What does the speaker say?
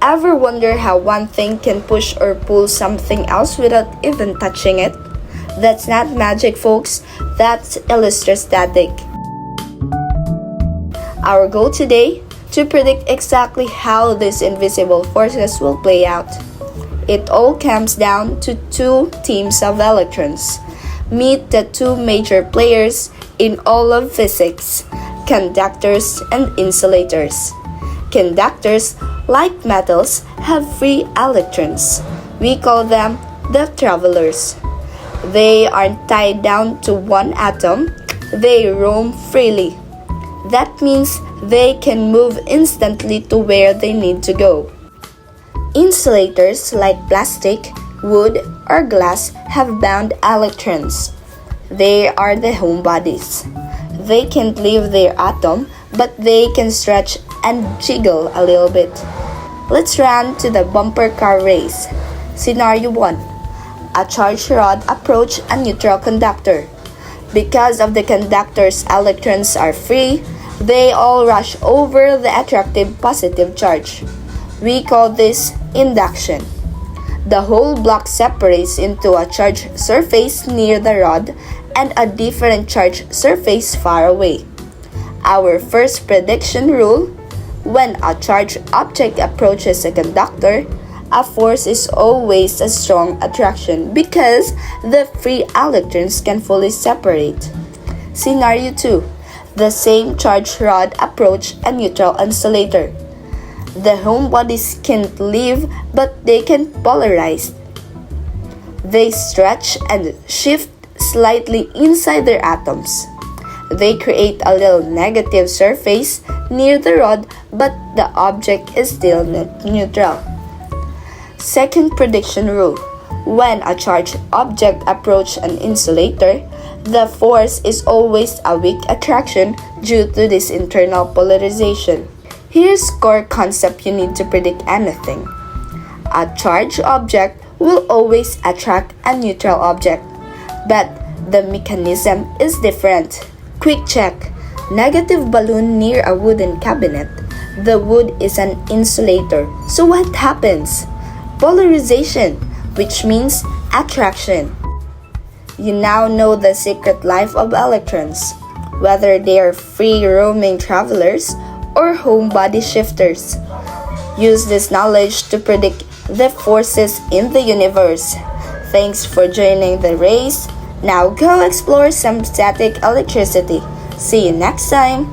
Ever wonder how one thing can push or pull something else without even touching it? That's not magic, folks. That's electrostatic. Our goal today? To predict exactly how these invisible forces will play out. It all comes down to two teams of electrons. Meet the two major players in all of physics: conductors and insulators. Conductors, like metals, have free electrons. We call them the travelers. They aren't tied down to one atom, they roam freely. That means they can move instantly to where they need to go. Insulators like plastic, wood, or glass have bound electrons. They are the homebodies. They can't leave their atom, but they can stretch and jiggle a little bit. Let's run to the bumper car race. Scenario 1. A charged rod approach a neutral conductor. Because of the conductor's electrons are free, they all rush over the attractive positive charge. We call this induction. The whole block separates into a charged surface near the rod and a different charged surface far away. Our first prediction rule: when a charged object approaches a conductor, a force is always a strong attraction because the free electrons can fully separate. Scenario 2. The same charged rod approach a neutral insulator. The homebodies can't leave, but they can polarize. They stretch and shift slightly inside their atoms. They create a little negative surface near the rod, but the object is still neutral. Second prediction rule: when a charged object approaches an insulator, the force is always a weak attraction due to this internal polarization. Here's core concept you need to predict anything. A charged object will always attract a neutral object, but the mechanism is different. Quick check. Negative balloon near a wooden cabinet. The wood is an insulator. So what happens? Polarization, which means attraction. You now know the secret life of electrons, whether they are free roaming travelers or homebody shifters. Use this knowledge to predict the forces in the universe. Thanks for joining the race. Now go explore some static electricity. See you next time.